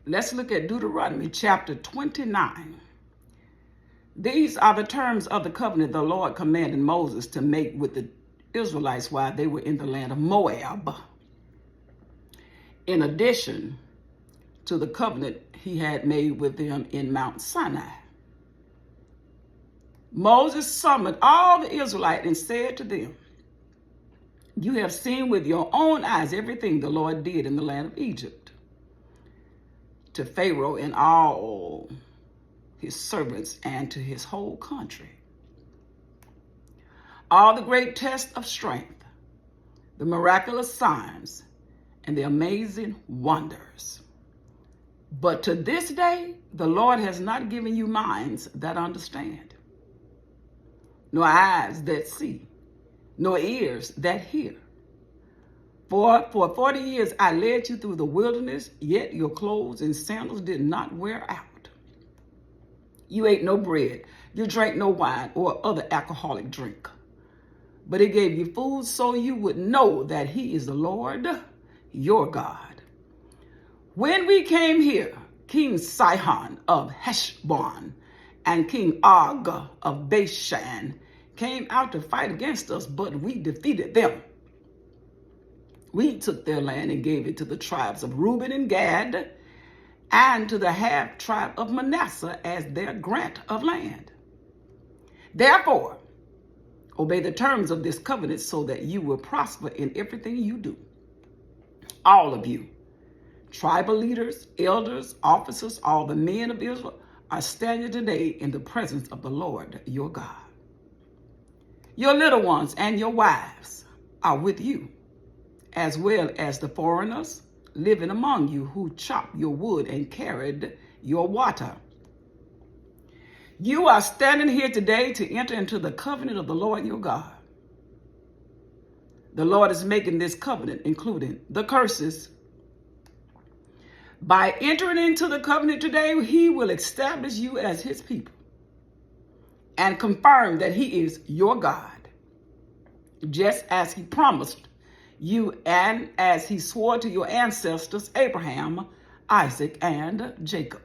Let's look at Deuteronomy chapter 29. These are the terms of the covenant the Lord commanded Moses to make with the Israelites while they were in the land of Moab. In addition to the covenant he had made with them in Mount Sinai. Moses summoned all the Israelites and said to them, "You have seen with your own eyes everything the Lord did in the land of Egypt, to Pharaoh and all his servants and to his whole country. All the great tests of strength, the miraculous signs, and the amazing wonders. But to this day, the Lord has not given you minds that understand, nor eyes that see, nor ears that hear. For 40 years I led you through the wilderness, yet your clothes and sandals did not wear out. You ate no bread, you drank no wine or other alcoholic drink. But he gave you food so you would know that he is the Lord, your God. When we came here, King Sihon of Heshbon and King Og of Bashan came out to fight against us, but we defeated them. We took their land and gave it to the tribes of Reuben and Gad and to the half tribe of Manasseh as their grant of land. Therefore, obey the terms of this covenant so that you will prosper in everything you do. All of you, tribal leaders, elders, officers, all the men of Israel are standing today in the presence of the Lord your God. Your little ones and your wives are with you, as well as the foreigners living among you who chopped your wood and carried your water. You are standing here today to enter into the covenant of the Lord your God. The Lord is making this covenant, including the curses. By entering into the covenant today, he will establish you as his people and confirm that he is your God, just as he promised you and as he swore to your ancestors, Abraham, Isaac, and Jacob.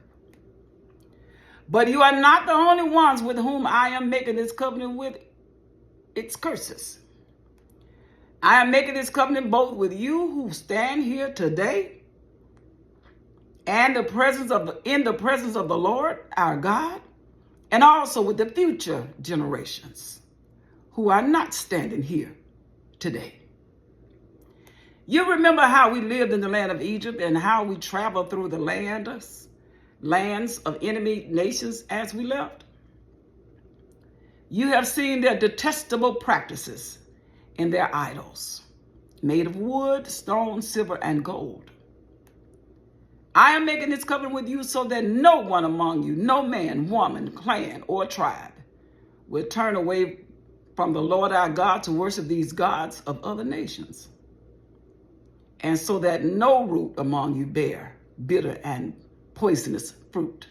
But you are not the only ones with whom I am making this covenant with its curses. I am making this covenant both with you who stand here today and in the presence of the Lord, our God, and also with the future generations who are not standing here today. You remember how we lived in the land of Egypt and how we traveled through the lands of enemy nations as we left? You have seen their detestable practices and their idols, made of wood, stone, silver, and gold. I am making this covenant with you so that no one among you, no man, woman, clan, or tribe, will turn away from the Lord our God to worship these gods of other nations, and so that no root among you bear bitter and poisonous fruit.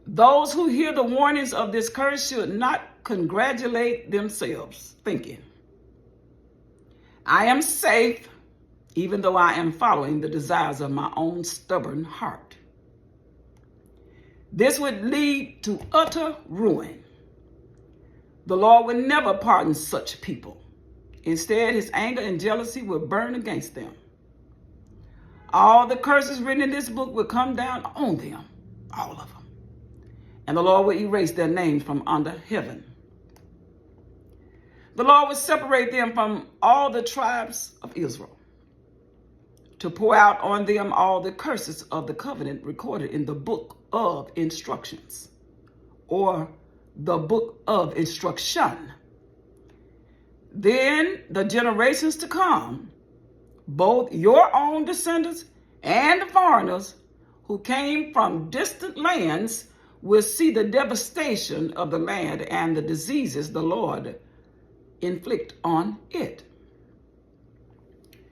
Those who hear the warnings of this curse should not congratulate themselves, thinking, I am safe, even though I am following the desires of my own stubborn heart. This would lead to utter ruin. The Lord would never pardon such people. Instead, his anger and jealousy will burn against them. All the curses written in this book will come down on them, all of them. And the Lord will erase their names from under heaven. The Lord will separate them from all the tribes of Israel to pour out on them all the curses of the covenant recorded in the book of instructions, or the book of instruction. Then the generations to come, both your own descendants and the foreigners who came from distant lands, will see the devastation of the land and the diseases the Lord inflict on it.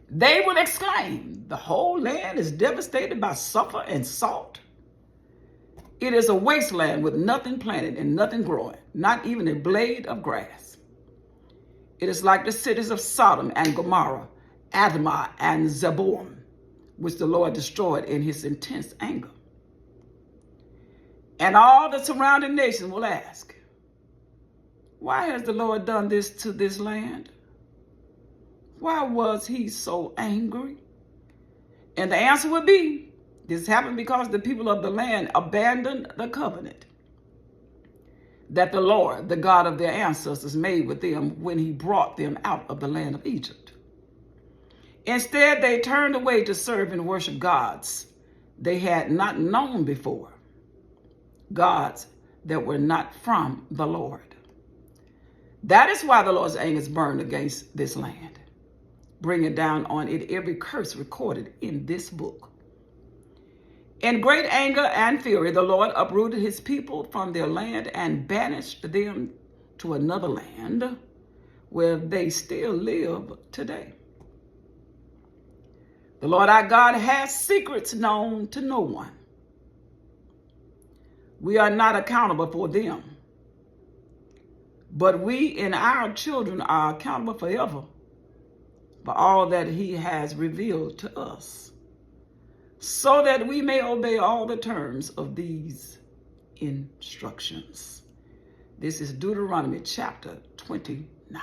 They will exclaim, the whole land is devastated by sulfur and salt. It is a wasteland with nothing planted and nothing growing, not even a blade of grass. It is like the cities of Sodom and Gomorrah, Admah and Zeboim, which the Lord destroyed in his intense anger. And all the surrounding nations will ask, why has the Lord done this to this land? Why was he so angry? And the answer would be, this happened because the people of the land abandoned the covenant that the Lord, the God of their ancestors, made with them when he brought them out of the land of Egypt. Instead, they turned away to serve and worship gods they had not known before, gods that were not from the Lord. That is why the Lord's anger is burned against this land, bringing down on it every curse recorded in this book. In great anger and fury, the Lord uprooted his people from their land and banished them to another land where they still live today. The Lord our God has secrets known to no one. We are not accountable for them, but we and our children are accountable forever for all that he has revealed to us, so that we may obey all the terms of these instructions. This is Deuteronomy chapter 29.